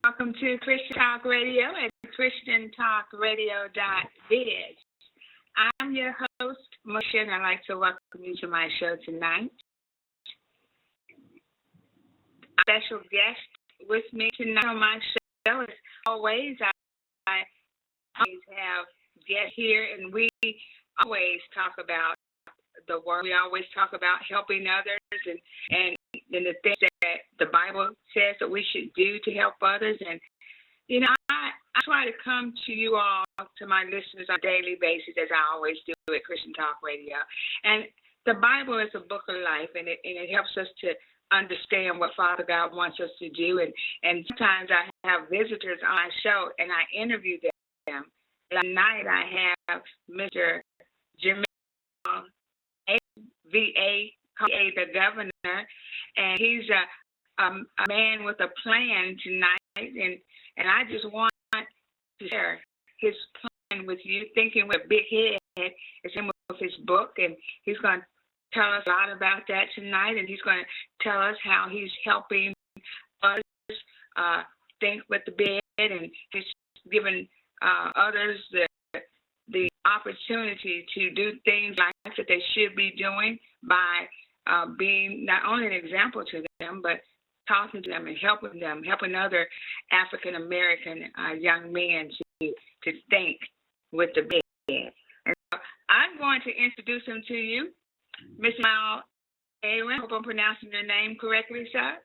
Welcome to Christian Talk Radio at ChristianTalkRadio.biz. I'm your host, Moshe, and I'd like to welcome you to my show tonight. A special guest with me tonight on my show. As always, I always have guests here, and we always talk about the Word. We always talk about helping others and the things that the Bible says that we should do to help others. And, you know, I try to come to you all, to my listeners on a daily basis, as I always do at Christian Talk Radio. And the Bible is a book of life, and it helps us to understand what Father God wants us to do. And sometimes I have visitors on my show, and I interview them. Last night I have Mr. Jimmy V.A., the governor, and he's a man with a plan tonight, and I just want to share his plan with you, thinking with a big head. It's him with his book, and he's going to tell us a lot about that tonight, and he's going to tell us how he's helping us think with the big head, and he's giving others the opportunity to do things like that they should be doing by being not only an example to them, but talking to them and helping other African-American young men to think with the big head. And so I'm going to introduce him to you, Mr. Miles Aaron. I hope I'm pronouncing your name correctly, sir.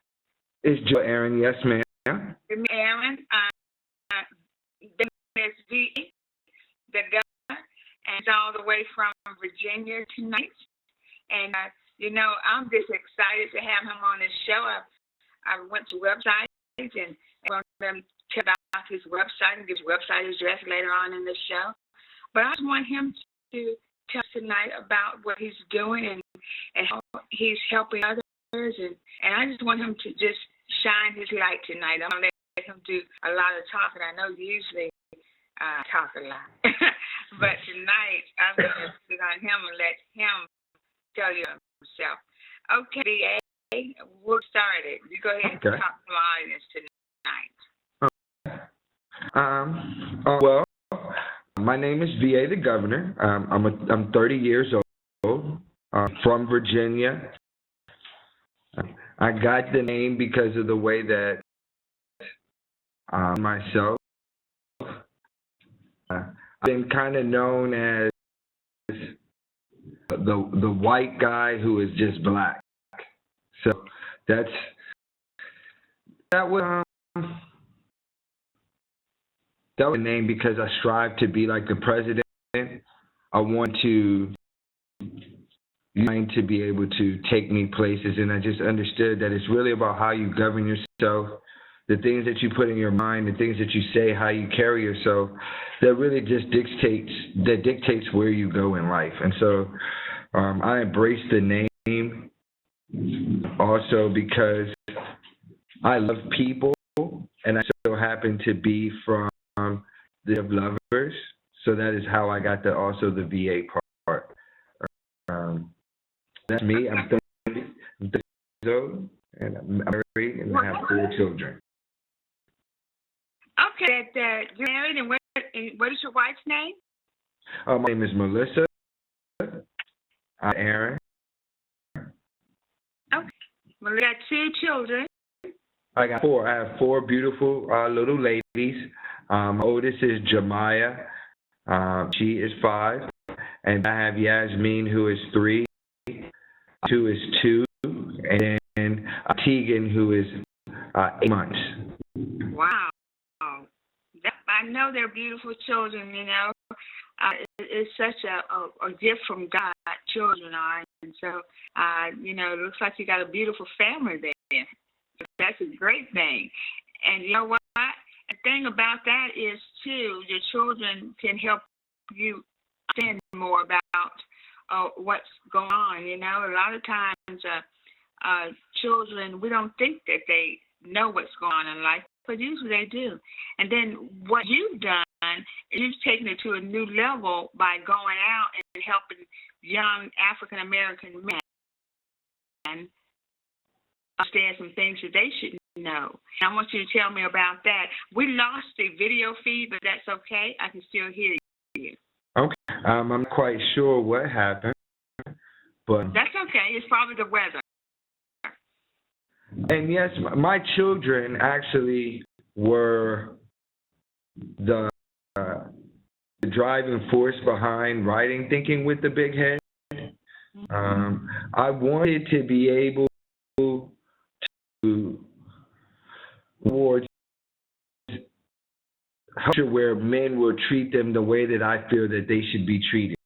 It's Joe Aaron, yes, ma'am. Aaron, there's V.A., the governor, and it's all the way from Virginia tonight. And you know, I'm just excited to have him on this show. I went to websites and I'm going to tell about his website and give his website address later on in the show. But I just want him to tell us tonight about what he's doing and how he's helping others. And I just want him to just shine his light tonight. I'm going to let him do a lot of talking. I know usually talk a lot. But tonight, I'm going to sit on him and let him tell you himself. Okay, V.A., we'll start it. You go ahead and talk to the audience tonight. Well, my name is V.A. the Governor. I'm 30 years old, from Virginia. I got the name because of the way that myself, I've been kind of known as the white guy who is just black. So that was the name because I strive to be like the president. I want to be able to take me places, and I just understood that it's really about how you govern yourself, the things that you put in your mind, the things that you say, how you carry yourself, that really just dictates where you go in life. And so I embrace the name also because I love people, and I so happen to be from the lovers. So that is how I got also the VA part. That's me. I'm 30 years old, and I'm married, and I have 4 children. Okay, you're married, and what is your wife's name? My name is Melissa. Aaron. Okay. Well, we got 2 children. I got 4. I have 4 beautiful little ladies. My oldest is Jemiah. She is 5. And I have Yasmin, who is 3. 2 is 2. And then Tegan, who is 8 months. Wow. I know they're beautiful children, you know. It's such a gift from God, children are. And so, you know, it looks like you got a beautiful family there. That's a great thing. And you know what? The thing about that is, too, your children can help you understand more about what's going on. You know, a lot of times children, we don't think that they know what's going on in life, but usually they do. And then what you've done is you've taken it to a new level by going out and helping young African-American men understand some things that they should know. I want you to tell me about that. We lost the video feed, but that's okay. I can still hear you. Okay. I'm not quite sure what happened, but that's okay. It's probably the weather. And yes, my children actually were the driving force behind writing Thinking with the Big Head. I wanted to be able to towards culture where men will treat them the way that I feel that they should be treated.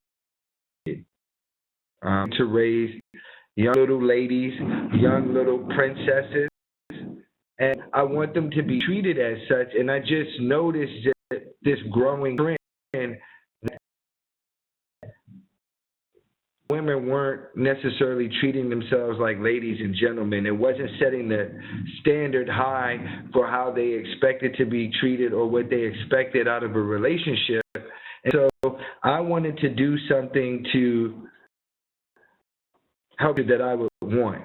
To raise young little ladies, young little princesses, and I want them to be treated as such. And I just noticed that this growing trend that women weren't necessarily treating themselves like ladies and gentlemen. It wasn't setting the standard high for how they expected to be treated or what they expected out of a relationship. And so I wanted to do something to help that I would want.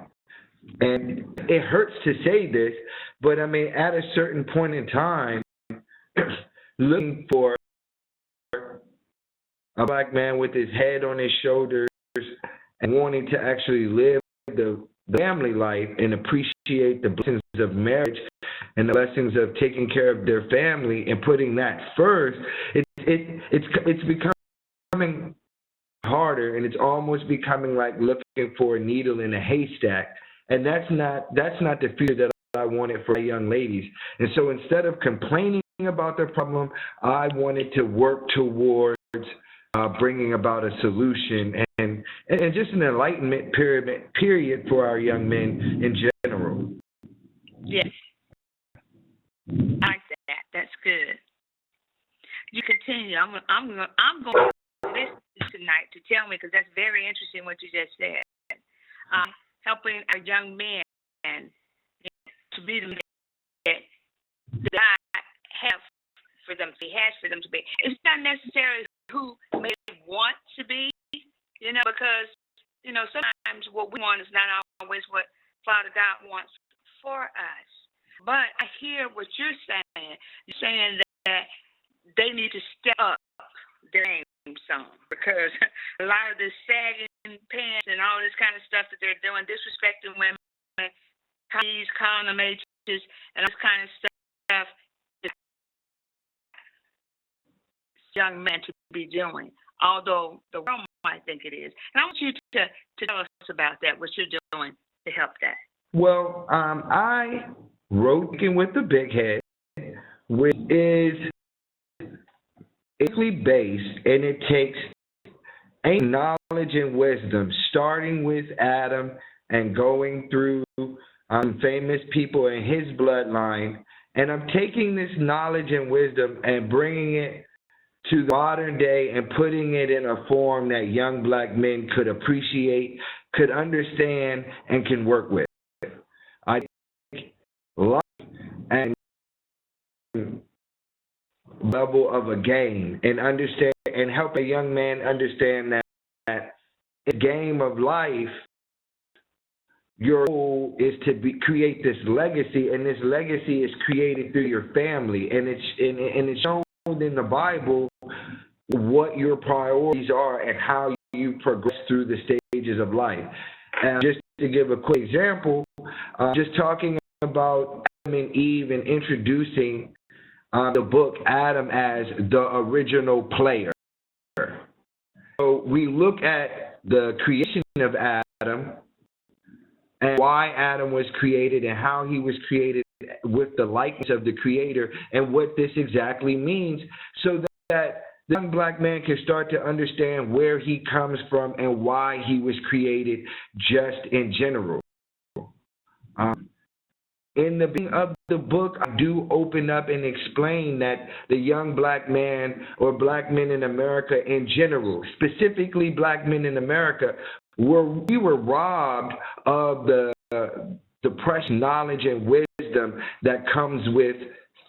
And it hurts to say this, but I mean, at a certain point in time, looking for a black man with his head on his shoulders and wanting to actually live the family life and appreciate the blessings of marriage and the blessings of taking care of their family and putting that first, it's becoming harder, and it's almost becoming like looking for a needle in a haystack. And that's not the future that I wanted for young ladies. And so instead of complaining about their problem, I wanted to work towards bringing about a solution and just an enlightenment period for our young men in general. Yes, I like that. That's good. You continue. I'm going to listen tonight to tell me, because that's very interesting what you just said. Helping our young men to be the men that God has for them. He has for them to be. It's not necessarily who may want to be, because sometimes what we want is not always what Father God wants for us. But I hear what you're saying. You're saying that they need to step up their game some, because a lot of this sagging pants and all this kind of stuff that they're doing, disrespecting women, calling them H's, and all this kind of stuff, is young men to be doing, although the world might think it is. And I want you to tell us about that, what you're doing to help that. Well, I wrote Thinking with the Big Head, which is based, and it takes knowledge and wisdom, starting with Adam and going through famous people in his bloodline. And I'm taking this knowledge and wisdom and bringing it to the modern day and putting it in a form that young black men could appreciate, could understand, and can work with. I think life and level of a game and understand and help a young man understand that in the game of life, your goal is to create this legacy, and this legacy is created through your family, and it's shown in the Bible what your priorities are and how you progress through the stages of life. And just to give a quick example, just talking about Adam and Eve and introducing the book Adam as the original player. So we look at the creation of Adam and why Adam was created and how he was created with the likeness of the Creator and what this exactly means, so that the young black man can start to understand where he comes from and why he was created just in general. In the beginning of the book, I do open up and explain that the young black man, or black men in America in general, specifically black men in America, we were robbed of the precious knowledge and wisdom that comes with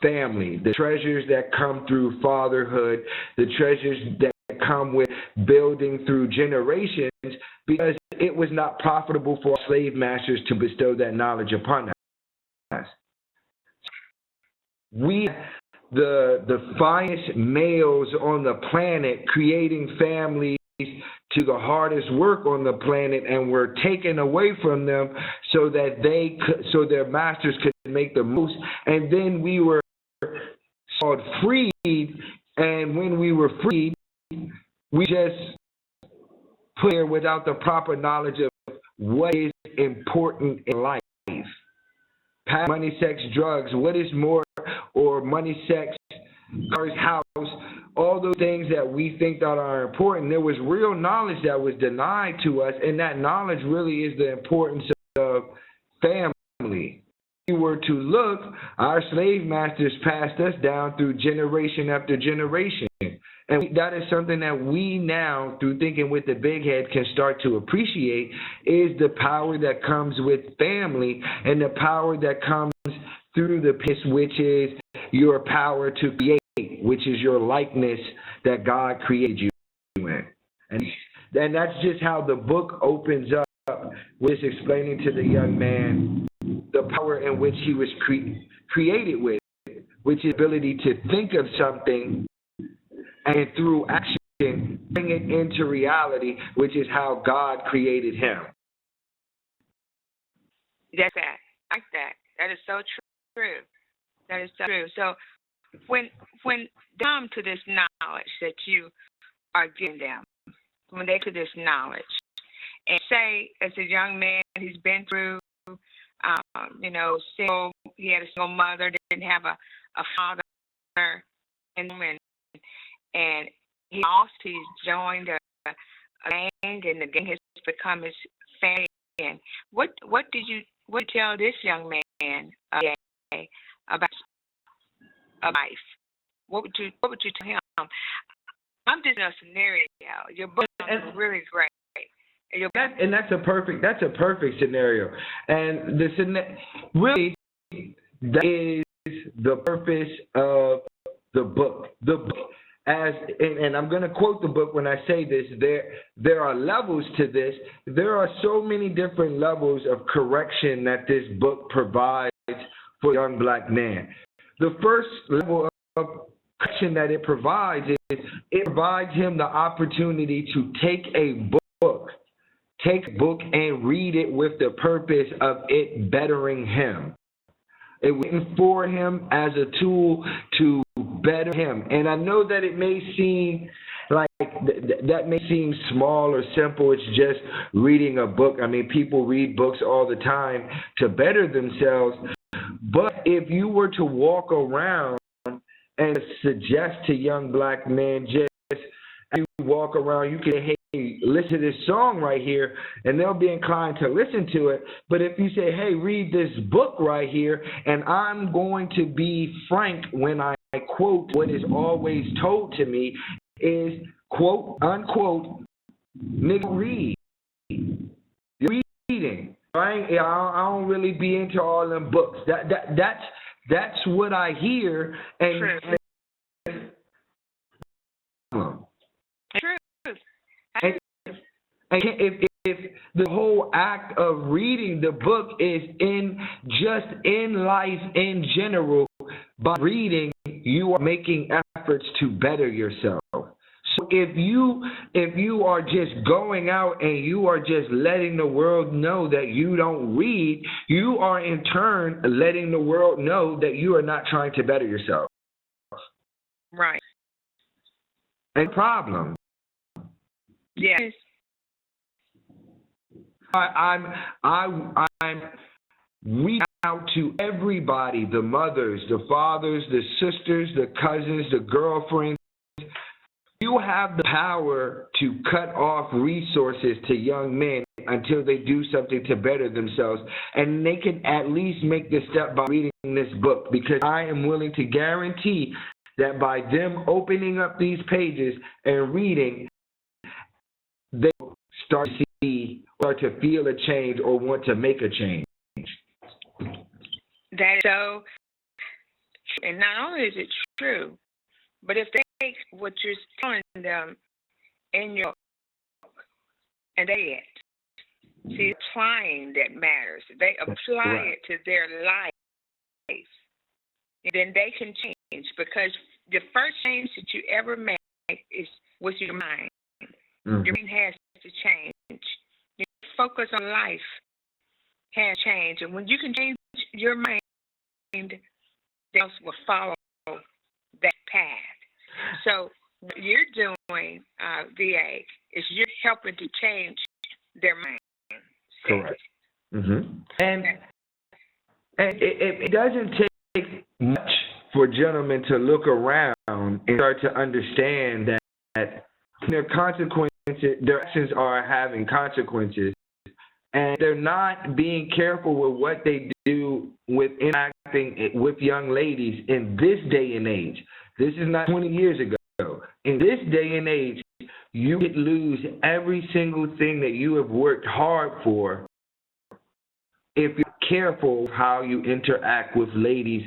family, the treasures that come through fatherhood, the treasures that come with building through generations, because it was not profitable for slave masters to bestow that knowledge upon us. we the finest males on the planet creating families to the hardest work on the planet, and were taken away from them so that so their masters could make the most. And then we were called freed, and when we were freed, we just put here without the proper knowledge of what is important in life. Money, sex, drugs, what is more, or money, sex, cars, house, all those things that we think that are important. There was real knowledge that was denied to us, and that knowledge really is the importance of family. If we were to look, our slave masters passed us down through generation after generation. And that is something that we now, through thinking with the big head, can start to appreciate, is the power that comes with family, and the power that comes through the piss, which is your power to create, which is your likeness that God created you in. And that's just how the book opens up, with explaining to the young man the power in which he was created with, which is the ability to think of something and through action bring it into reality, which is how God created him. That's that. I like that. That is so true. That is so true. So when they come to this knowledge that you are giving them, when they to this knowledge, and say as a young man he's been through, single, he had a single mother, didn't have a father, and he lost. He's joined a gang, and the gang has become his family. And what did you tell this young man about life? What would you tell him? I'm just in a scenario. Your book is really great. And that's a perfect scenario. And really, that is the purpose of the book. The book, and I'm going to quote the book when I say this. There are levels to this. There are so many different levels of correction that this book provides for a young black man. The first level of correction that it provides is it provides him the opportunity to take a book and read it with the purpose of it bettering him. It wasn't for him as a tool to better him. And I know that it may seem like that may seem small or simple. It's just reading a book. I mean, people read books all the time to better themselves. But if you were to walk around and suggest to young black men, just as you walk around, you can say, hey, listen to this song right here, and they'll be inclined to listen to it. But if you say, hey, read this book right here, and I'm going to be frank when I quote what is always told to me is, quote, unquote, nigga, read. You're reading. I don't really be into all them books. That's what I hear. And True. And if the whole act of reading the book is in life in general, by reading, you are making efforts to better yourself. So if you are just going out and you are just letting the world know that you don't read, you are in turn letting the world know that you are not trying to better yourself. Right. And problem. Yes. I'm reaching out to everybody, the mothers, the fathers, the sisters, the cousins, the girlfriends. You have the power to cut off resources to young men until they do something to better themselves. And they can at least make the step by reading this book, because I am willing to guarantee that by them opening up these pages and reading, they start to feel a change or want to make a change. That is so, and not only is it true, but if they take what you're telling them in your book and they see, applying that matters. They apply it to their life. then they can change, because the first change that you ever make is with your mind. Mm. Your mind has to change. Your focus on life has changed, and when you can change your mind, else will follow that path. So what you're doing, VA, is you're helping to change their mind. Correct. Mm-hmm. And it doesn't take much for gentlemen to look around and start to understand that their consequences, their actions are having consequences, and they're not being careful with what they do with interacting with young ladies in this day and age. This is not 20 years ago. In this day and age, you could lose every single thing that you have worked hard for if you're careful how you interact with ladies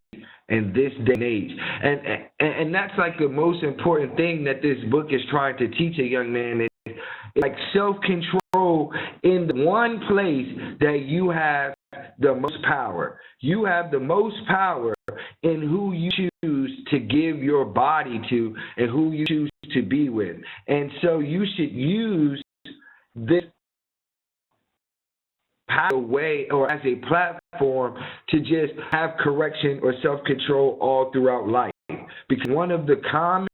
in this day and age. And that's like the most important thing that this book is trying to teach a young man, is like self-control in the one place that you have the most power. You have the most power in who you choose to give your body to and who you choose to be with. And so you should use this power way or as a platform to just have correction or self-control all throughout life. Because one of the common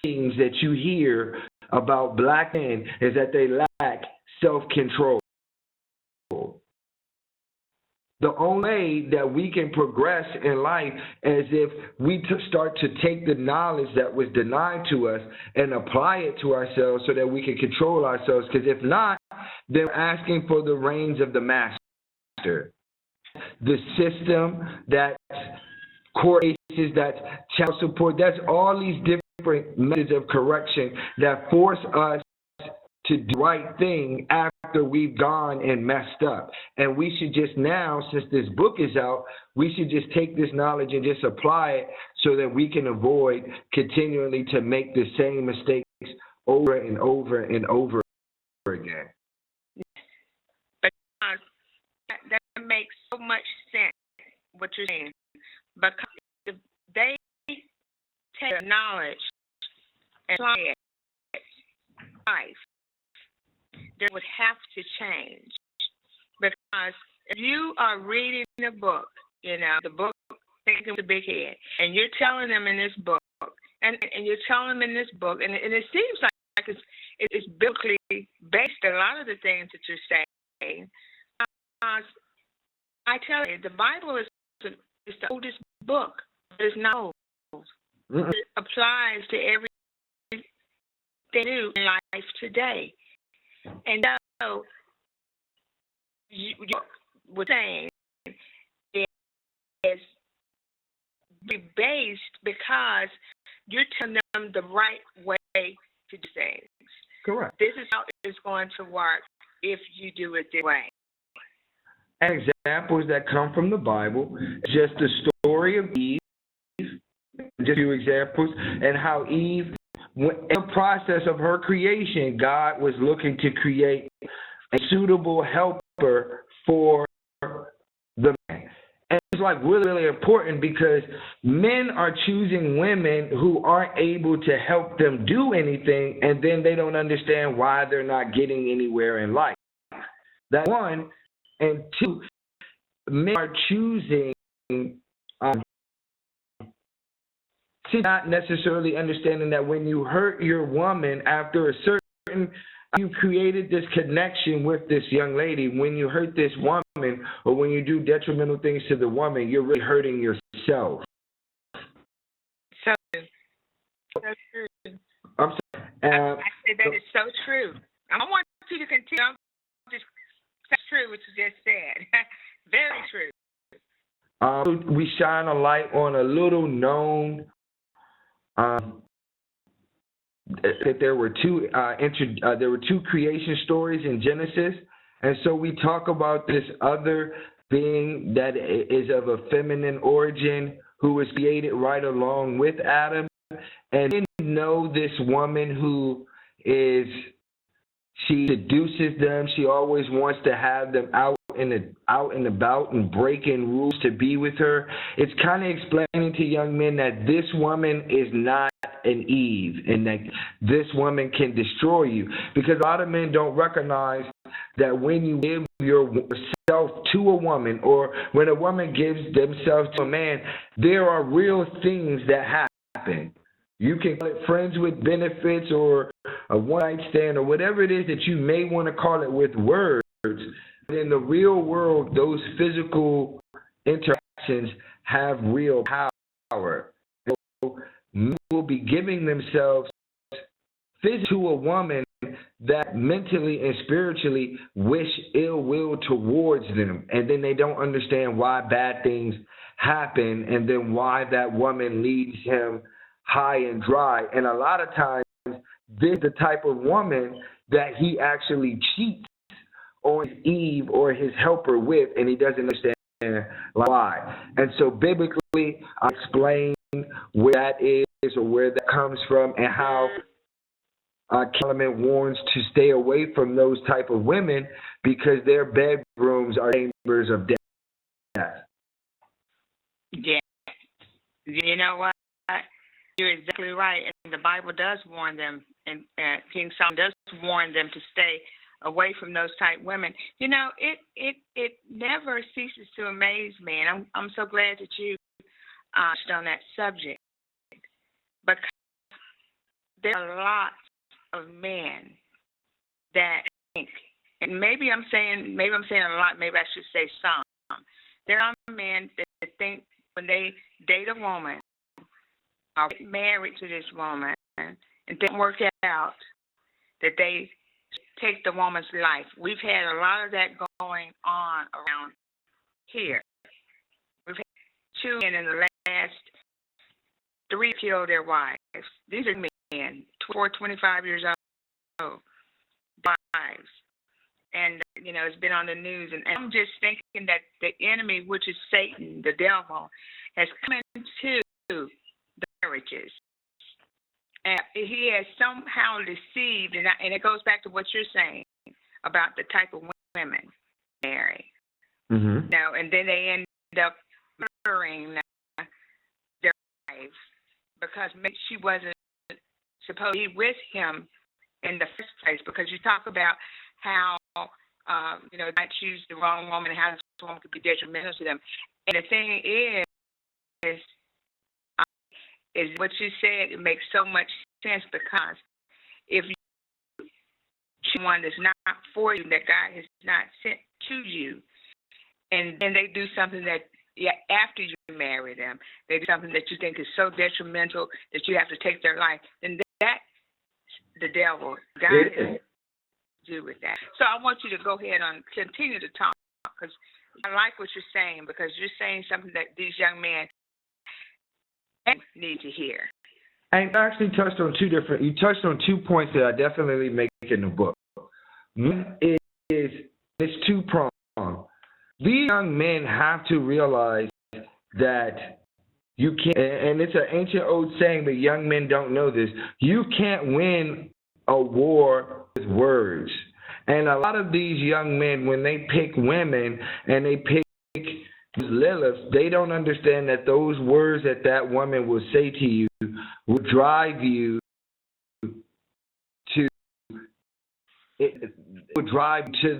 things that you hear about black men is that they lack self-control. The only way that we can progress in life is if we start to take the knowledge that was denied to us and apply it to ourselves so that we can control ourselves. Because if not, then we're asking for the reins of the master. The system, that's court cases, that's child support, that's all these different methods of correction that force us to do the right thing after we've gone and messed up. And we should just now, since this book is out, we should just take this knowledge and just apply it so that we can avoid continually to make the same mistakes over and over and over again. Because that makes so much sense, what you're saying. Because if they take knowledge and apply it to life, they would have to change. Because if you are reading a book, the book Thinking with a Big Head, and you're telling them in this book, and you're telling them in this book, and it seems like it's biblically based, a lot of the things that you're saying. I tell you, the Bible is the oldest book. It's not old. It applies to everything new in life today. And so, what you're saying is based because you're telling them the right way to do things. Correct. This is how it's going to work if you do it this way. And examples that come from the Bible, just the story of Eve, just a few examples, and how Eve, in the process of her creation, God was looking to create a suitable helper for the man. And it's like really, really important because men are choosing women who aren't able to help them do anything, and then they don't understand why they're not getting anywhere in life. That's one. And two, men are choosing not necessarily understanding that when you hurt your woman after a certain, you created this connection with this young lady. When you hurt this woman or when you do detrimental things to the woman, you're really hurting yourself. So true. I'm sorry. I said that is so true. I want you to continue. That's true what you just said. Very true. We shine a light on a little known that there were two creation stories in Genesis, and so we talk about this other being that is of a feminine origin who was created right along with Adam, and then know this woman who she seduces them. She always wants to have them out and about and breaking rules to be with her, it's kind of explaining to young men that this woman is not an Eve and that this woman can destroy you. Because a lot of men don't recognize that when you give yourself to a woman, or when a woman gives themselves to a man, there are real things that happen. You can call it friends with benefits or a one-night stand or whatever it is that you may want to call it with words. But in the real world, those physical interactions have real power. So men will be giving themselves physically to a woman that mentally and spiritually wish ill will towards them, and then they don't understand why bad things happen, and then why that woman leaves him high and dry. And a lot of times, this is the type of woman that he actually cheats on his Eve or his helper with, and he doesn't understand why. And so biblically, I explain where that is or where that comes from, and how Solomon warns to stay away from those type of women because their bedrooms are chambers of death. Yeah. You know what? You're exactly right. And the Bible does warn them, and King Solomon does warn them to stay away from those type women. You know, it never ceases to amaze me, and I'm so glad that you touched on that subject, because there are lots of men that think, and maybe I'm saying a lot, maybe I should say some. There are men that think when they date a woman or get married to this woman and didn't work out, that they take the woman's life. We've had a lot of that going on around here. We've had 2 men in the last 3 killed their wives. These are men, 24, 25 years old, wives. And, you know, it's been on the news. And I'm just thinking that the enemy, which is Satan, the devil, has come into the marriages. And he has somehow deceived, and it goes back to what you're saying about the type of women marry. Mm-hmm. You know, and then they end up murdering their wife because she wasn't supposed to be with him in the first place. Because you talk about how, you know, not choose the wrong woman, how this woman could be detrimental to them. And the thing is what you said. It makes so much sense, because if you choose one that's not for you, that God has not sent to you, and then they do something that, after you marry them, they do something that you think is so detrimental that you have to take their life, then that's the devil. God has to do with that. So I want you to go ahead and continue to talk, because I like what you're saying, because you're saying something that these young men need to hear. And I actually touched on you touched on 2 points that I definitely make in the book. One is it's 2-pronged. These young men have to realize that you can't, and it's an ancient old saying, but young men don't know this, you can't win a war with words. And a lot of these young men, when they pick women and they pick Lilith, they don't understand that those words that woman will say to you will drive you to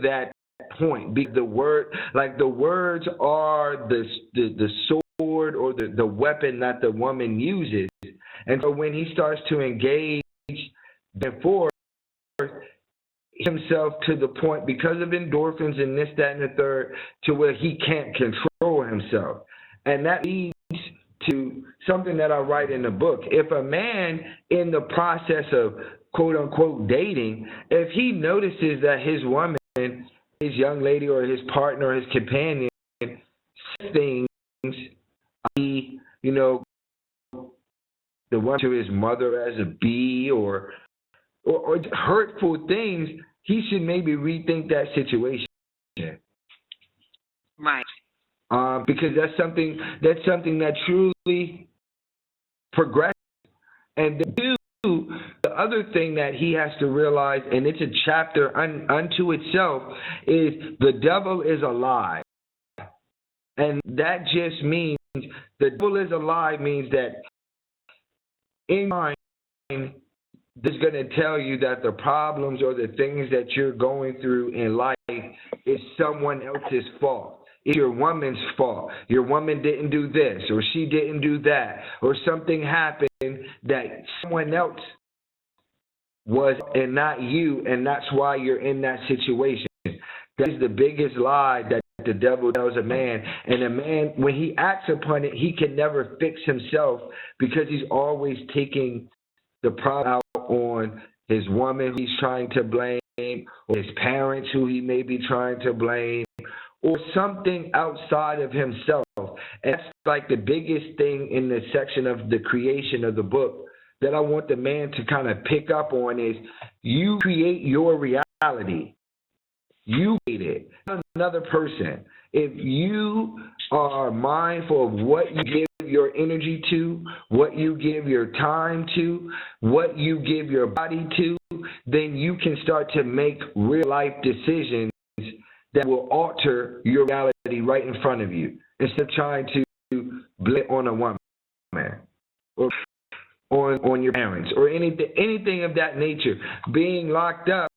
that point. Because the words are the sword or the weapon that the woman uses. And so when he starts to engage before himself to the point, because of endorphins and this, that, and the third, to where he can't control himself. And that leads to something that I write in the book. If a man in the process of quote unquote dating, if he notices that his woman, his young lady or his partner or his companion says things, you know, the one to his mother as a bee or hurtful things, he should maybe rethink that situation. Right. Because that's something that truly progresses. And to other thing that he has to realize, and it's a chapter unto itself, is the devil is a lie. And that just means the devil is a lie means that in mind is going to tell you that the problems or the things that you're going through in life is someone else's fault. It's your woman's fault. Your woman didn't do this, or she didn't do that, or something happened that someone else was and not you, and that's why you're in that situation. That is the biggest lie that the devil tells a man. And a man, when he acts upon it, he can never fix himself because he's always taking the problem out on his woman who he's trying to blame, or his parents who he may be trying to blame, or something outside of himself. And that's like the biggest thing in the section of the creation of the book that I want the man to kind of pick up on is you create your reality. You create it, not another person. If you are mindful of what you give your energy to, what you give your time to, what you give your body to, then you can start to make real life decisions that will alter your reality right in front of you, instead of trying to blame on a woman or on your parents or anything of that nature. Being locked up,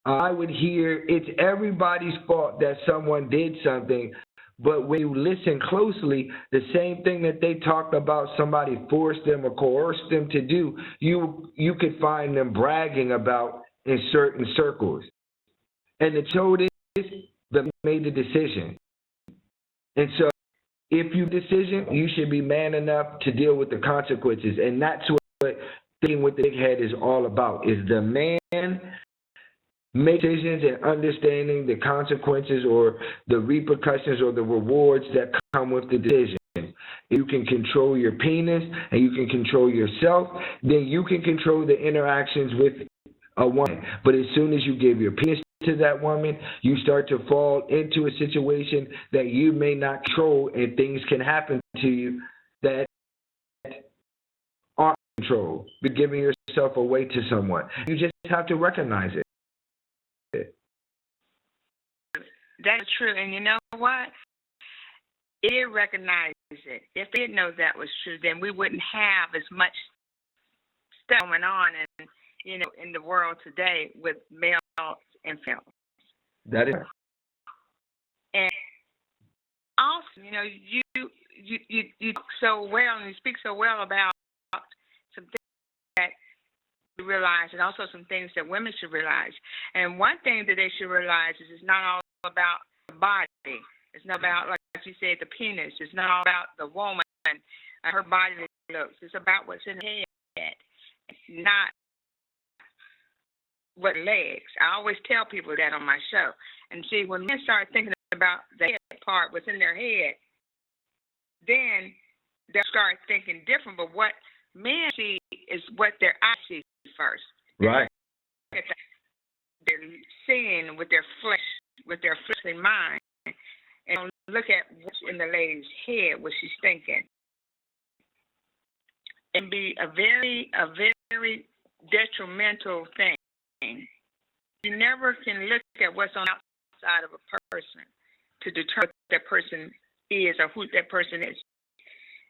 I would hear it's everybody's fault that someone did something, but when you listen closely, the same thing that they talk about somebody forced them or coerced them to do, you could find them bragging about in certain circles. And the truth is that they made the decision. And so if you decision, you should be man enough to deal with the consequences. And that's what thinking with the big head is all about, is the man make decisions and understanding the consequences or the repercussions or the rewards that come with the decision. If you can control your penis and you can control yourself, then you can control the interactions with a woman. But as soon as you give your penis to that woman, you start to fall into a situation that you may not control, and things can happen to you that aren't controlled. You're giving yourself away to someone. You just have to recognize it. That's true. And you know what? It recognizes it. If it knows that was true, then we wouldn't have as much stuff going on in the world today with males and females. That is. And also, you talk so well and you speak so well about some things that you realize, and also some things that women should realize. And one thing that they should realize is it's not all about the body. It's not about, like you said, the penis. It's not all about the woman, her body looks. It's about what's in her head, not what legs. I always tell people that on my show. And see, when men start thinking about the head part, what's in their head, then they'll start thinking different. But what men see is what their eyes see first. Right. They're seeing with their flesh, with their fleshly mind, and look at what's in the lady's head, what she's thinking. And be a very detrimental thing. You never can look at what's on the outside of a person to determine what that person is or who that person is.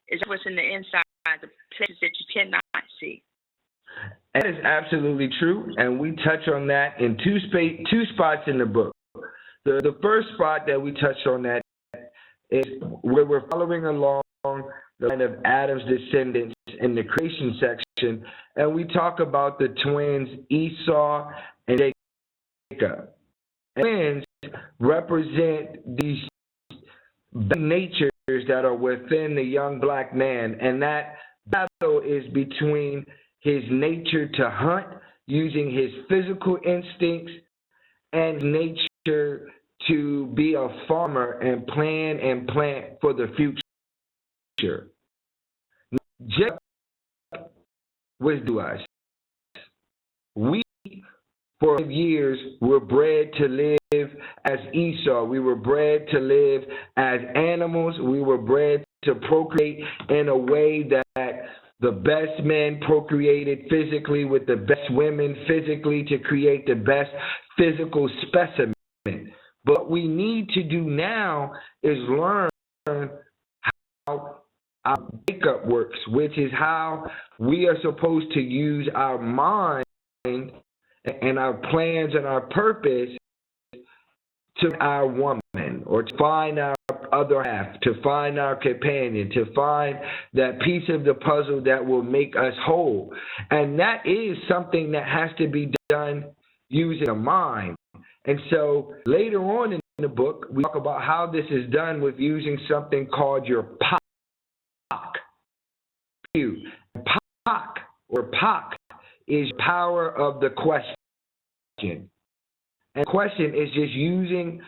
It's what's in the inside, the places that you cannot see. That is absolutely true, and we touch on that in two spots in the book. The first spot that we touched on that is where we're following along the line of Adam's descendants in the creation section, and we talk about the twins Esau and Jacob. Twins represent these natures that are within the young black man, and that battle is between his nature to hunt using his physical instincts and nature to be a farmer and plan and plant for the future. Jacob was to us. We, for years, were bred to live as Esau. We were bred to live as animals. We were bred to procreate in a way that the best men procreated physically with the best women physically to create the best physical specimen. But what we need to do now is learn how our makeup works, which is how we are supposed to use our mind and our plans and our purpose to our woman, or to find our other half, to find our companion, to find that piece of the puzzle that will make us whole. And that is something that has to be done using a mind. And so later on in the book, we talk about how this is done with using something called your POC. POC, or POC, is power of the question. And question is just using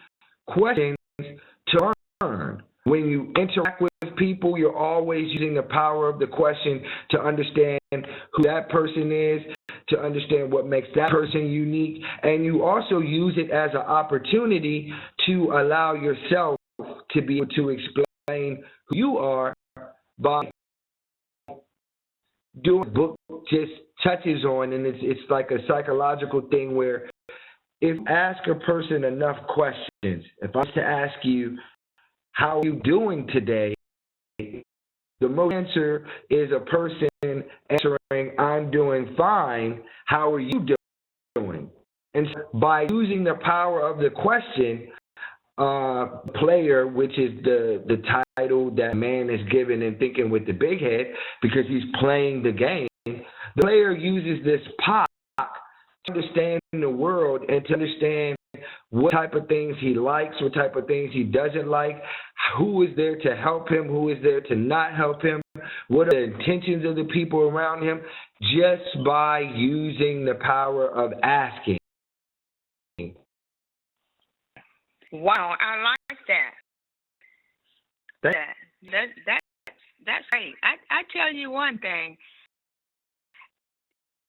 questions to learn. When you interact with people, you're always using the power of the question to understand who that person is, to understand what makes that person unique, and you also use it as an opportunity to allow yourself to be able to explain who you are by doing what the book just touches on, and it's like a psychological thing where if you ask a person enough questions, if I was to ask you, how are you doing today? The most answer is a person answering, I'm doing fine. How are you doing? And so by using the power of the question, player, which is the title that man is given in Thinking with the Big Head, because he's playing the game, the player uses this POC to understand the world and to understand what type of things he likes, what type of things he doesn't like, who is there to help him, who is there to not help him, what are the intentions of the people around him, just by using the power of asking. Wow, I like that. That's great. I tell you one thing.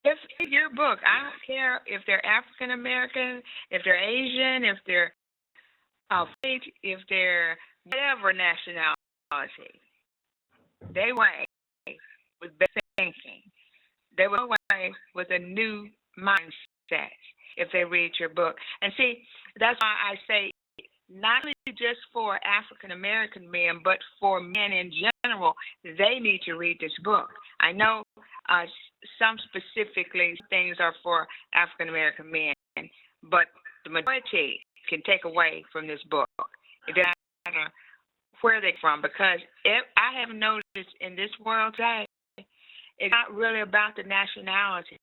If your book, I don't care if they're African American, if they're Asian, if they're white, if they're whatever nationality, they went with better thinking. They went away with a new mindset if they read your book. And see, that's why I say not only just for African American men, but for men in general, they need to read this book. I know some specifically things are for African American men, but the majority can take away from this book. It doesn't matter where they're from, because I have noticed in this world today, it's not really about the nationality,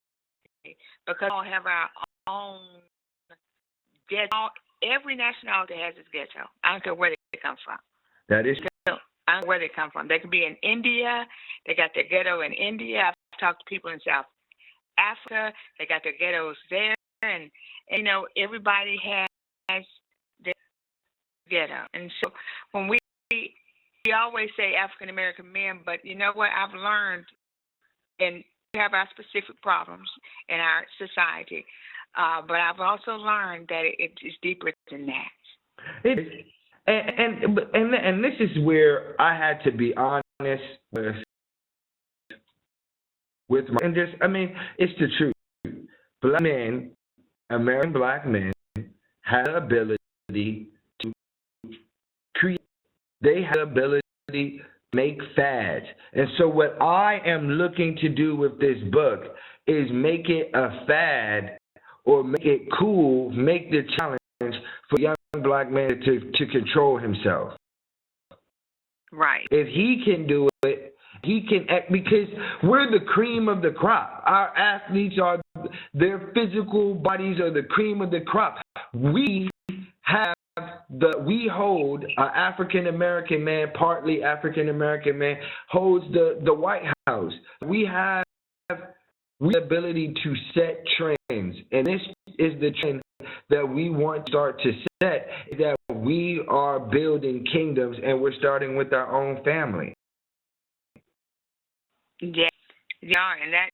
because we all have our own ghetto. Every nationality has its ghetto. I don't care where they come from. That is. I don't know where they come from. They could be in India. They got their ghetto in India. I've talked to people in South Africa. They got their ghettos there. And you know, everybody has their ghetto. And so when we always say African American men, but you know what I've learned, and we have our specific problems in our society, but I've also learned that it's deeper than that. It is. And this is where I had to be honest with my, and just, I mean, it's the truth. Black men, American black men, have the ability to create. They have the ability to make fads. And so what I am looking to do with this book is make it a fad, or make it cool, make the challenge for young black man to control himself. Right. If he can do it, he can act, because we're the cream of the crop. Our athletes are, their physical bodies are the cream of the crop. We hold an African American man, partly African American man, holds the White House. We have the ability to set trends, and this is the trend that we want to start to set, that we are building kingdoms, and we're starting with our own family. Yeah, and that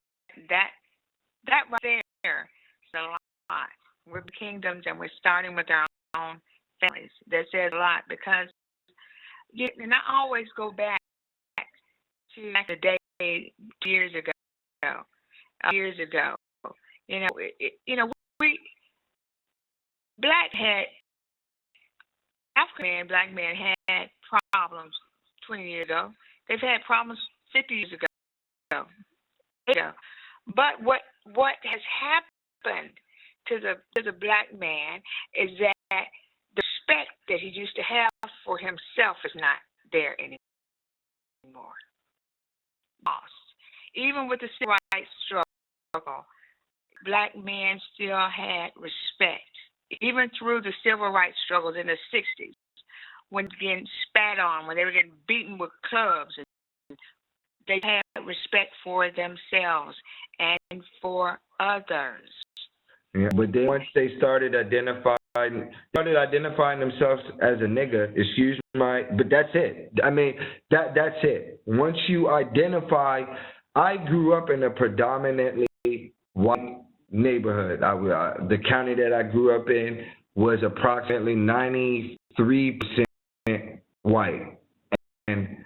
right there is a lot. We're kingdoms, and we're starting with our own families. That says a lot, because and I always go back to the day years ago. Years ago, we black men had problems 20 years ago. They've had problems 50 years ago. But what has happened to the black man is that the respect that he used to have for himself is not there anymore. Lost. Even with the civil rights struggle, black men still had respect. Even through the civil rights struggles in the 60s, when they were getting spat on, when they were getting beaten with clubs, they had respect for themselves and for others. Yeah, but then once they started identifying themselves as a nigga, but that's it. I mean, that's it. Once you identify, I grew up in a predominantly white neighborhood. The county that I grew up in was approximately 93% white. And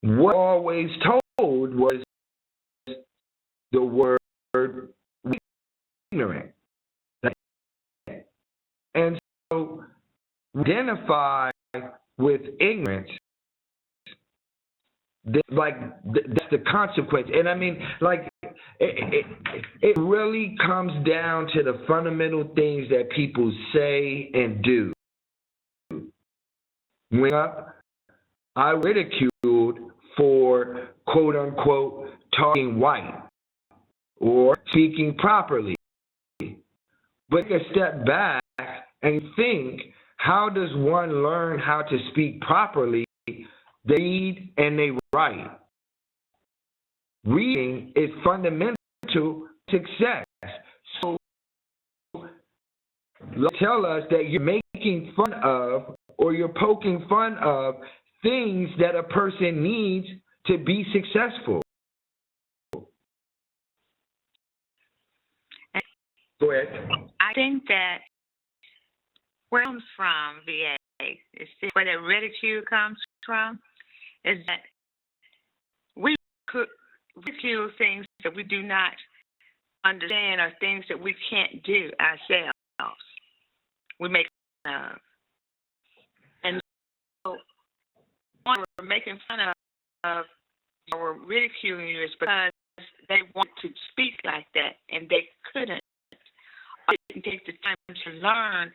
what I always told was the word ignorant. And so identify with ignorance, that's the consequence. And I mean, it really comes down to the fundamental things that people say and do. When I ridiculed for quote unquote talking white or speaking properly. But take a step back and think, how does one learn how to speak properly? They read and they write. Reading is fundamental to success. So tell us that you're making fun of or you're poking fun of things that a person needs to be successful. Go ahead. I think that where it comes from, VA, where that ridicule comes from, is that we could ridicule things that we do not understand or things that we can't do ourselves. We make fun of. And so when we're making fun of or ridiculing you is because they want to speak like that and they couldn't. Or they didn't take the time to learn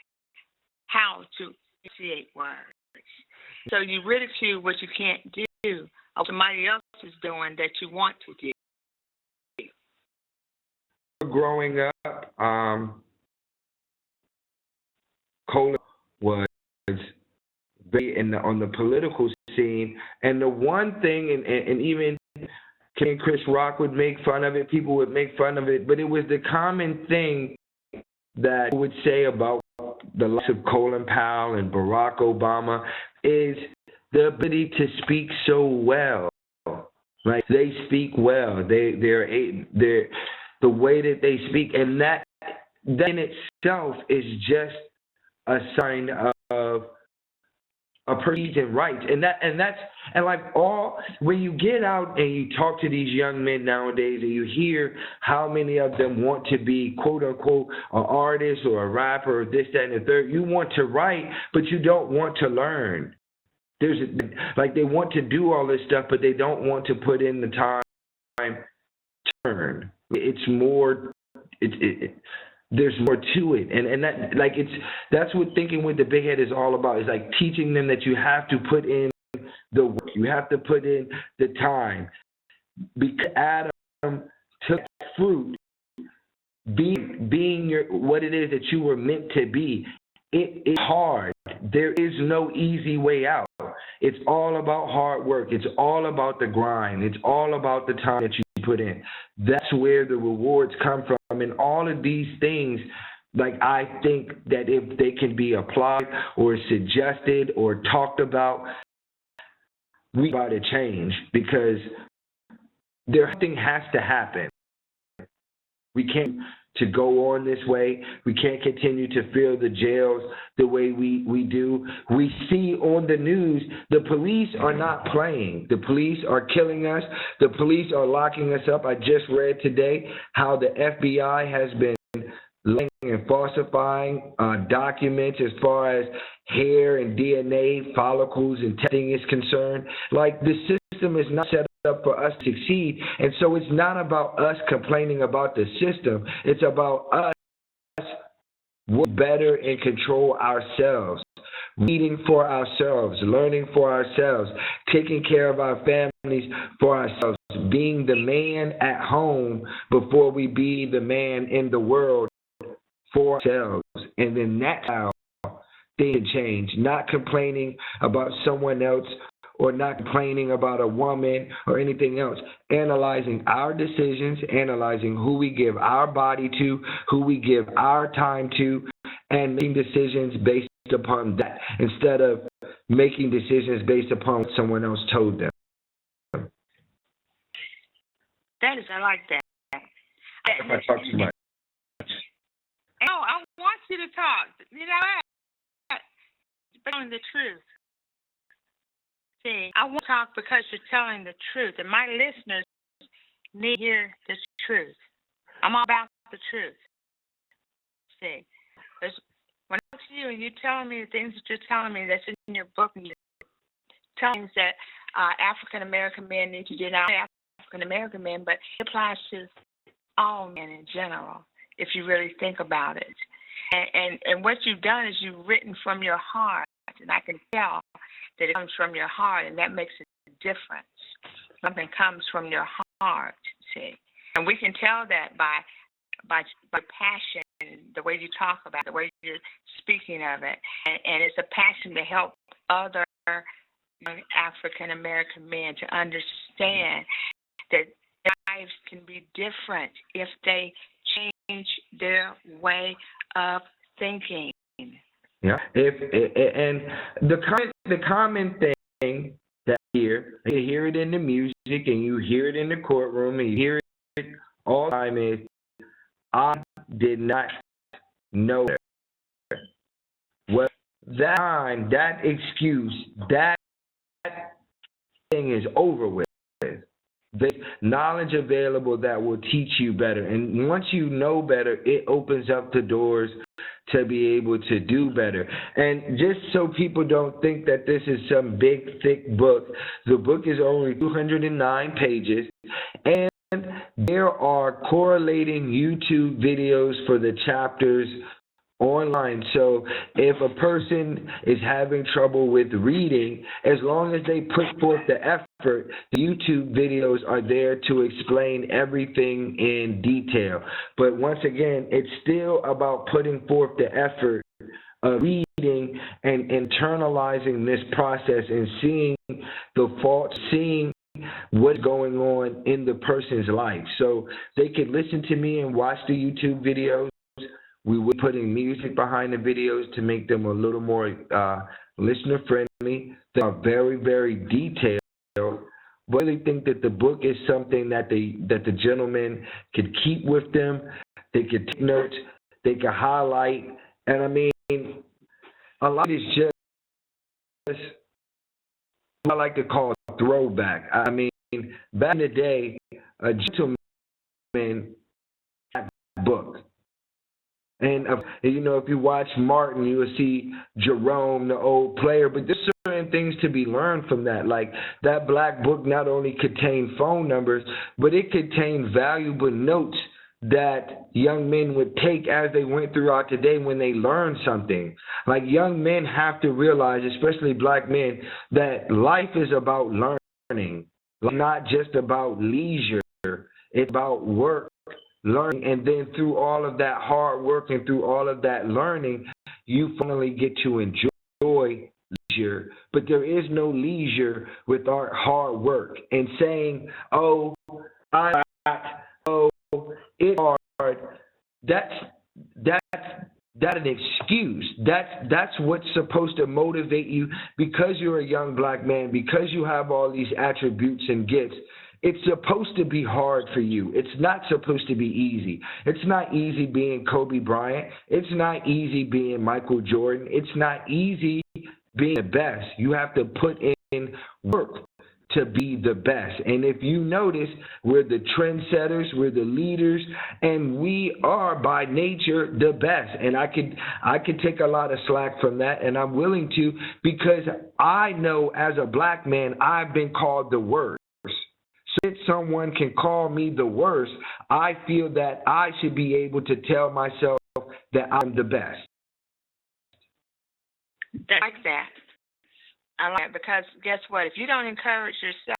how to enunciate words. So you ridicule what you can't do or somebody else is doing that you want to do. Growing up, Cola was very on the political scene, and the one thing, and even Chris Rock would make fun of it, people would make fun of it, but it was the common thing that would say about the likes of Colin Powell and Barack Obama is the ability to speak so well. Right? They speak well. They're the way that they speak, and that in itself is just a sign of a person's rights. And when you get out and you talk to these young men nowadays and you hear how many of them want to be quote unquote an artist or a rapper or this, that, and the third, you want to write, but you don't want to learn. They want to do all this stuff, but they don't want to put in the time to learn. It's more. There's more to it, and that's what Thinking with the Big Head is all about. It's like teaching them that you have to put in the work, you have to put in the time. Because Adam took fruit, being what it is that you were meant to be. It is hard. There is no easy way out. It's all about hard work. It's all about the grind. It's all about the time that you put in. That's where the rewards come from. And all of these things, I think that if they can be applied or suggested or talked about, we got to change, because something has to happen. We can't to go on this way. We can't continue to fill the jails the way we do. We see on the news the police are not playing. The police are killing us. The police are locking us up. I just read today how the FBI has been lying and falsifying documents as far as hair and DNA follicles and testing is concerned. Like, the system is not set up for us to succeed, and so it's not about us complaining about the system. It's about us working better and control ourselves, reading for ourselves, learning for ourselves, taking care of our families for ourselves, being the man at home before we be the man in the world for ourselves. And then that's how things change. Not complaining about someone else or not complaining about a woman or anything else. Analyzing our decisions, analyzing who we give our body to, who we give our time to, and making decisions based upon that instead of making decisions based upon what someone else told them. I like that. If I talk too much. Oh, I want you to talk. You know what? But telling the truth. See, I want to talk because you're telling the truth, and my listeners need to hear the truth. I'm all about the truth. See, when I talk to you and you're telling me the things that you're telling me that's in your book, and you're telling me that African American men need to do, not African American men, but it applies to all men in general, if you really think about it. And what you've done is you've written from your heart, and I can tell that it comes from your heart, and that makes a difference. Something comes from your heart, see. And we can tell that by passion, the way you talk about it, the way you're speaking of it. And it's a passion to help other young African American men to understand that lives can be different if they change their way of thinking. Yeah. And the common thing that you hear it in the music, and you hear it in the courtroom, and you hear it all the time is, I did not know that. Well, that excuse, that thing is over with. There's knowledge available that will teach you better. And once you know better, it opens up the doors to be able to do better. And just so people don't think that this is some big, thick book, the book is only 209 pages, and there are correlating YouTube videos for the chapters online. So if a person is having trouble with reading, as long as they put forth the effort, the YouTube videos are there to explain everything in detail. But once again, it's still about putting forth the effort of reading and internalizing this process and seeing the faults, seeing what's going on in the person's life. So they could listen to me and watch the YouTube videos. We were putting music behind the videos to make them a little more listener friendly. They are very, very detailed. But I really think that the book is something that the gentleman could keep with them. They could take notes. They could highlight. And I mean, a lot is just what I like to call throwback. I mean, back in the day, a gentleman had a book. And, you know, if you watch Martin, you will see Jerome, the old player. But there's certain things to be learned from that. Like, that black book not only contained phone numbers, but it contained valuable notes that young men would take as they went throughout the day when they learned something. Like, young men have to realize, especially black men, that life is about learning, not just about leisure. It's about work. Learning, and then through all of that hard work and through all of that learning, you finally get to enjoy leisure. But there is no leisure without hard work. And saying, oh, it's hard, that's an excuse. That's what's supposed to motivate you because you're a young black man, because you have all these attributes and gifts. it's supposed to be hard for you. It's not supposed to be easy. It's not easy being Kobe Bryant. It's not easy being Michael Jordan. It's not easy being the best. You have to put in work to be the best. And if you notice, we're the trendsetters, we're the leaders, and we are by nature the best. And I could take a lot of slack from that, and I'm willing to, because I know as a black man, I've been called the worst. So if someone can call me the worst, I feel that I should be able to tell myself that I'm the best. I like that. I like it because guess what? If you don't encourage yourself,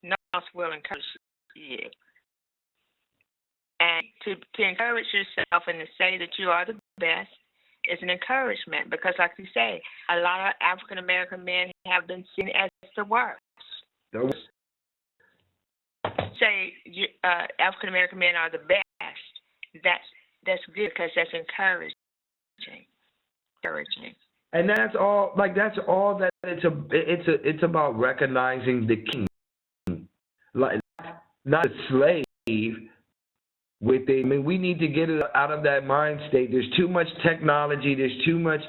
no one else will encourage you. And to encourage yourself and to say that you are the best is an encouragement because, like you say, a lot of African American men have been seen as the worst. Say African American men are the best. That's good because that's encouraging. And that's all. Like that's all that it's about recognizing the king, like not a slave. With it, I mean, we need to get it out of that mind state. There's too much technology. There's too much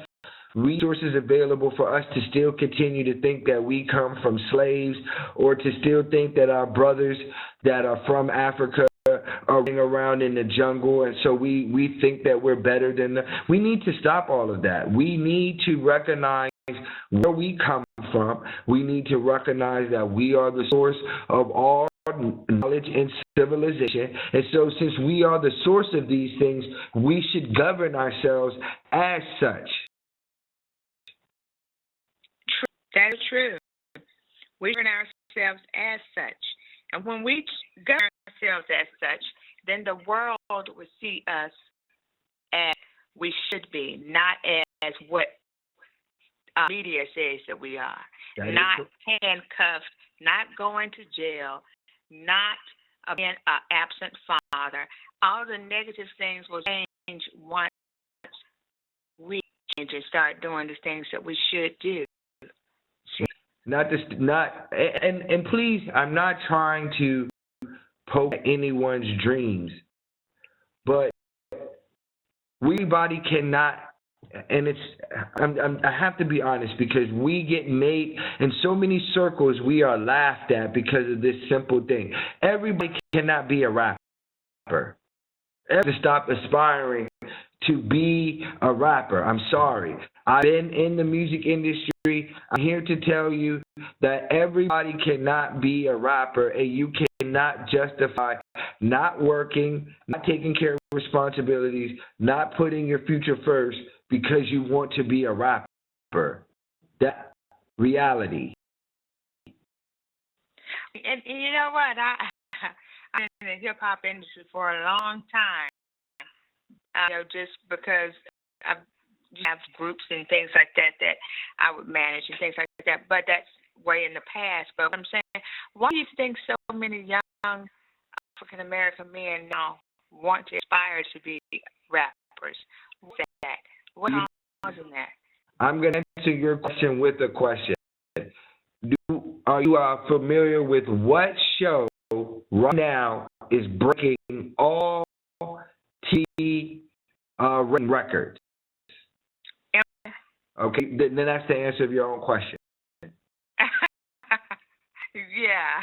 resources available for us to still continue to think that we come from slaves, or to still think that our brothers that are from Africa are running around in the jungle, and so we think that we're better than them. We need to stop all of that. We need to recognize where we come from. We need to recognize that we are the source of all knowledge and civilization. And so since we are the source of these things, we should govern ourselves as such. True. That is true. We govern ourselves as such. And when we govern ourselves as such, then the world will see us as we should be, not as what media says that we are. Not handcuffed, not going to jail, not being an absent father. All the negative things will change once we change and start doing the things that we should do. And please, I'm not trying to poke anyone's dreams, but everybody cannot. And I have to be honest, because we get made in so many circles, we are laughed at because of this simple thing. Everybody cannot be a rapper. Everybody stop aspiring to be a rapper. I'm sorry. I've been in the music industry. I'm here to tell you that everybody cannot be a rapper, and you cannot justify not working, not taking care of responsibilities, not putting your future first because you want to be a rapper. That reality. And you know what? I'm in the hip hop industry for a long time. Just because I have groups and things like that I would manage and things like that. But that's way in the past. But what I'm saying, why do you think so many young African American men now want to aspire to be rappers? What's that? What's causing that? I'm going to answer your question with a question. Are you familiar with what show right now is breaking all TV records? Okay, then that's the answer of your own question. Yeah.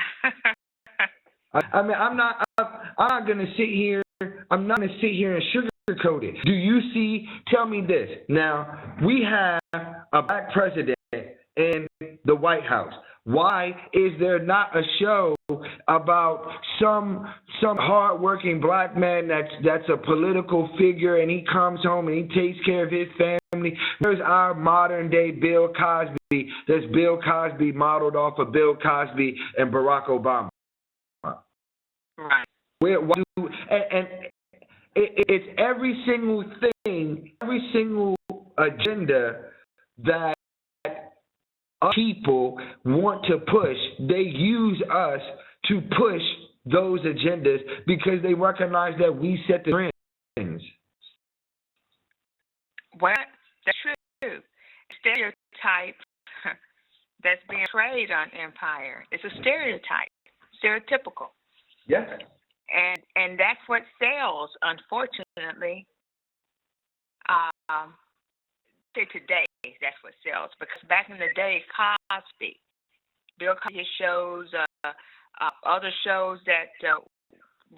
I mean, I'm not going to sit here. I'm not going to sit here and sugarcoat it. Do you see? Tell me this. Now, we have a black president in the White House. Why is there not a show about some hardworking black man that's a political figure, and he comes home and he takes care of his family? There's our modern day Bill Cosby. There's Bill Cosby modeled off of Bill Cosby and Barack Obama. Right. It's every single thing, every single agenda that people want to push. They use us to push those agendas because they recognize that we set the trends. Well, that's true. Stereotype that's being portrayed on Empire. It's a stereotype. stereotypical. Yeah. And that's what sells, unfortunately. Today, that's what sells. Because back in the day, Cosby, Bill Cosby shows, other shows that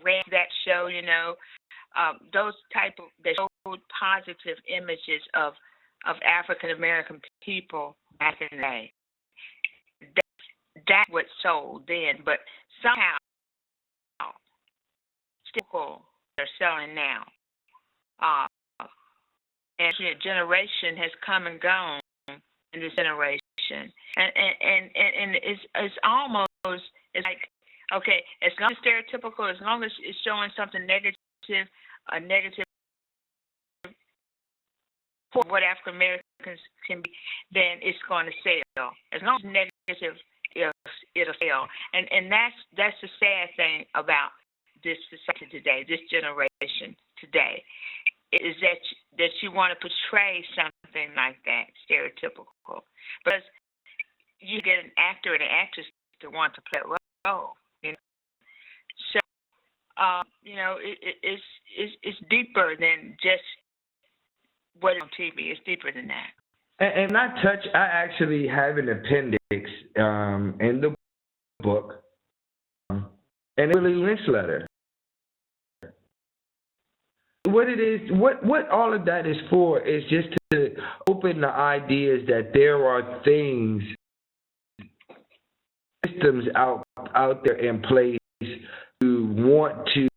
ran that show, those type of, they showed positive images of African American people back in the day. That's what sold then, but somehow still they're selling now. And the generation has come and gone in this generation, and it's almost, it's like, okay, as long as stereotypical, as long as it's showing something negative, a negative for what African Americans can be, then it's going to sell. As long as negative, it'll sell. And that's the sad thing about this society today, this generation today, is that you want to portray something like that, stereotypical, because you get an actor and an actress to want to play a role. So it's deeper than just what is on TV. It's deeper than that. And I actually have an appendix in the book, and a Willie Lynch letter. What it is, what all of that is for is just to open the ideas that there are things, systems out there in place to want to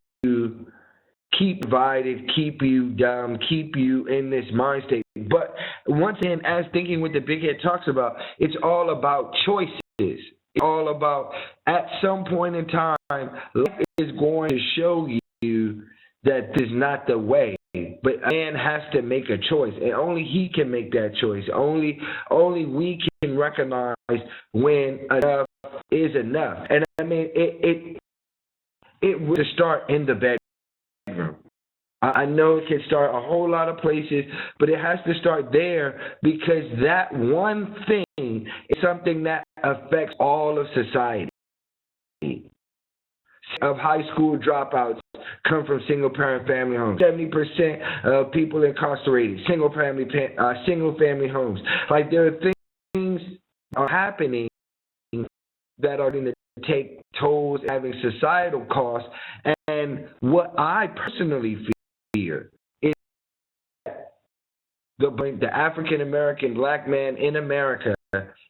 keep divided, keep you dumb, keep you in this mind state. But once again, as Thinking with the Big Head talks about, it's all about choices. It's all about, at some point in time, life is going to show you that this is not the way. But a man has to make a choice, and only he can make that choice. Only we can recognize when enough is enough. And I mean, it would start in the bedroom. I know it can start a whole lot of places, but it has to start there, because that one thing is something that affects all of society. Of high school dropouts come from single-parent family homes. 70% of people incarcerated, single-family homes. Like, there are things are happening that are going to take tolls, having societal costs. And what I personally fear is the African-American black man in America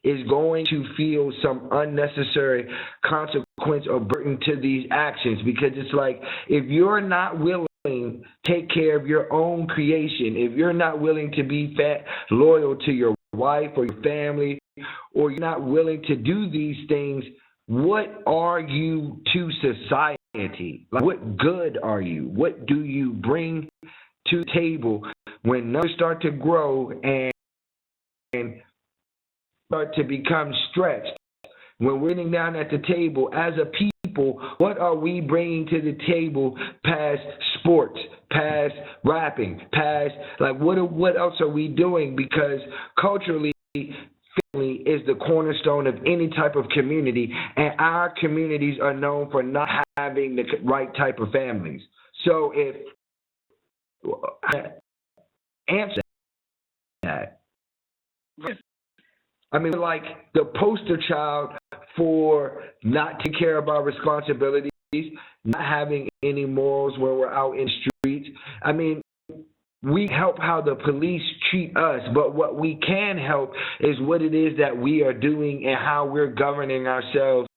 is going to feel some unnecessary consequence or burden to these actions, because it's like, if you're not willing to take care of your own creation, if you're not willing to be loyal to your wife or your family, or you're not willing to do these things, what are you to society? Like, what good are you? What do you bring to the table when numbers start to grow and start to become stretched? When we're sitting down at the table as a people, what are we bringing to the table past sports, past rapping, past, like, what else are we doing? Because culturally, family is the cornerstone of any type of community, and our communities are known for not having the right type of families. So if answer that, I mean, like the poster child for not taking care of our responsibilities, not having any morals when we're out in the streets. I mean, we help how the police treat us, but what we can help is what it is that we are doing and how we're governing ourselves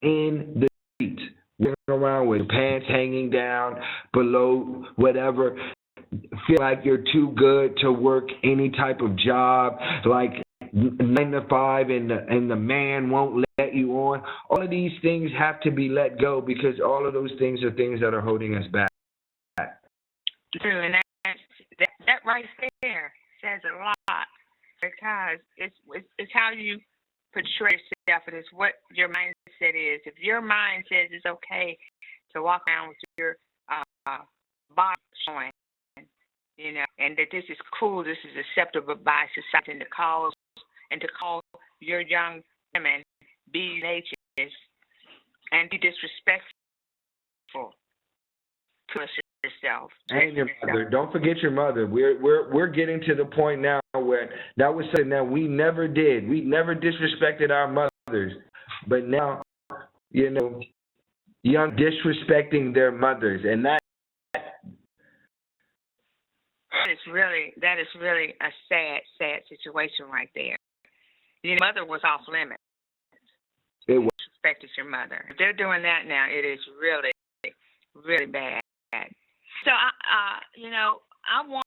in the streets. Walking around with your pants hanging down, below whatever, feel like you're too good to work any type of job, like 9 to 5, and the man won't let you on. All of these things have to be let go, because all of those things are things that are holding us back. True, and that right there says a lot, because it's how you portray yourself, and it's what your mindset is. If your mind says it's okay to walk around with your body showing, and that this is cool, this is acceptable by society, and to call your young women be natures, and be disrespectful to yourself. And your mother. Don't forget your mother. We're getting to the point now where that was something that we never did. We never disrespected our mothers, but now, young disrespecting their mothers, and that is really a sad situation right there. Your mother was off limits. it was. Disrespected your mother. If they're doing that now, it is really, really bad. So I want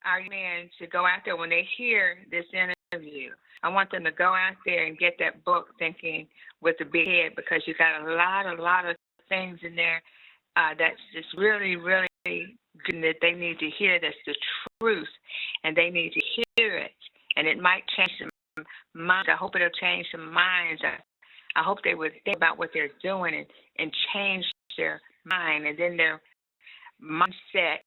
our men to go out there when they hear this interview. I want them to go out there and get that book, Thinking with a Big Head, because you got a lot of things in there that's just really, really good that they need to hear. That's the truth, and they need to hear it, and it might change some minds. I hope it'll change some minds. I hope they would think about what they're doing and change their mind, and then their mindset,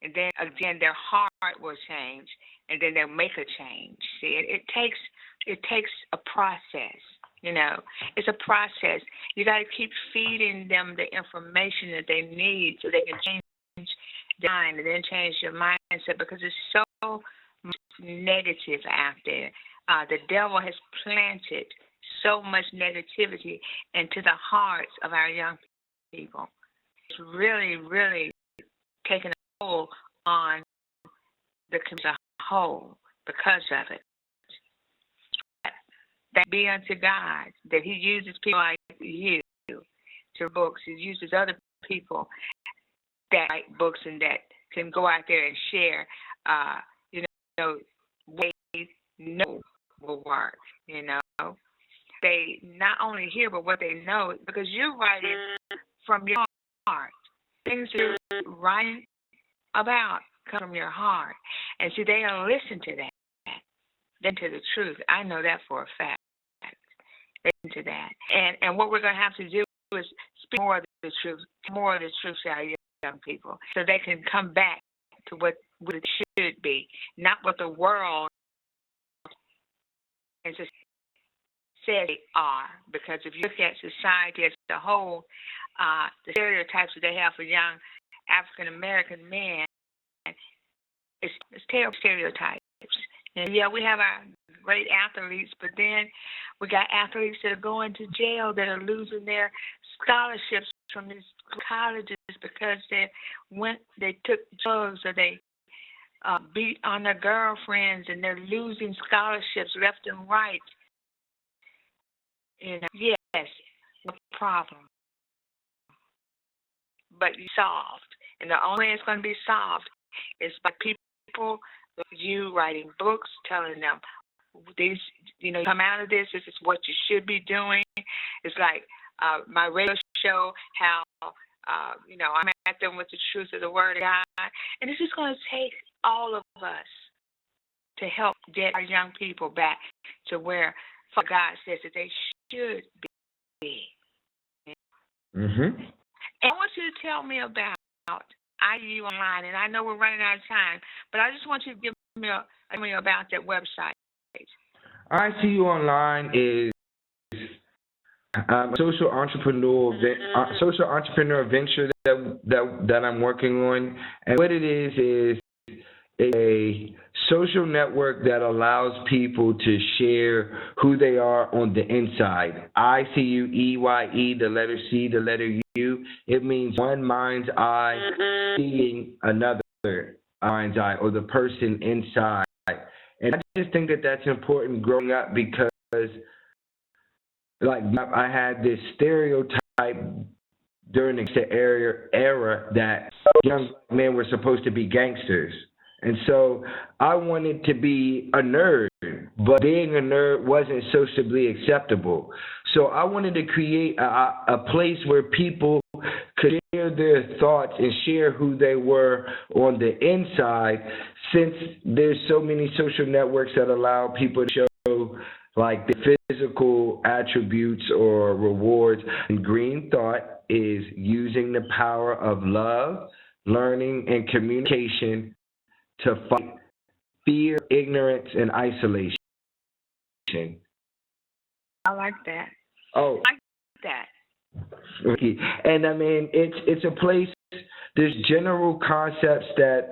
and then again their heart will change, and then they'll make a change. See, it takes a process. It's a process. You got to keep feeding them the information that they need so they can change their mind and then change your mindset, because it's so much negative out there. The devil has planted so much negativity into the hearts of our young people. It's really, really taken a toll on the community as a whole because of it. That be unto God that He uses people like you to books. He uses other people that write books and that can go out there and share, ways know will work. They not only hear but what they know, because you're writing from your heart. Things you're writing about come from your heart, and see, they'll listen to that, then to the truth. I know that for a fact. Listen to that, and what we're going to have to do is speak more of the truth to our young people, so they can come back to what it should be, not what the world and just says they are. Because if you look at society as a whole, the stereotypes that they have for young African American men, it's terrible stereotypes. And yeah, we have our great athletes, but then we got athletes that are going to jail, that are losing their scholarships from these colleges because they took drugs, or they beat on their girlfriends, and they're losing scholarships left and right. Yes, no problem, but solved. And the only way it's going to be solved is by people like you writing books, telling them these, come out of this. This is what you should be doing. It's like my radio show, how I'm at them with the truth of the Word of God, and it's just going to take all of us to help get our young people back to where God says that they should be. Mm-hmm. And I want you to tell me about IU Online, and I know we're running out of time, but I just want you to give me about that website. ICU Online is a social entrepreneur venture that I'm working on, and what it is a social network that allows people to share who they are on the inside. ICUEYE, the letter C, the letter U. It means one mind's eye seeing another mind's eye, or the person inside. And I just think that that's important growing up, because I had this stereotype during the era that young black men were supposed to be gangsters. And so I wanted to be a nerd, but being a nerd wasn't socially acceptable. So I wanted to create a place where people could share their thoughts and share who they were on the inside, since there's so many social networks that allow people to show like the physical attributes or rewards. And Green Thought is using the power of love, learning, and communication to fight fear, ignorance, and isolation. I like that. Oh, like that. Ricky. And I mean, it's a place. There's general concepts that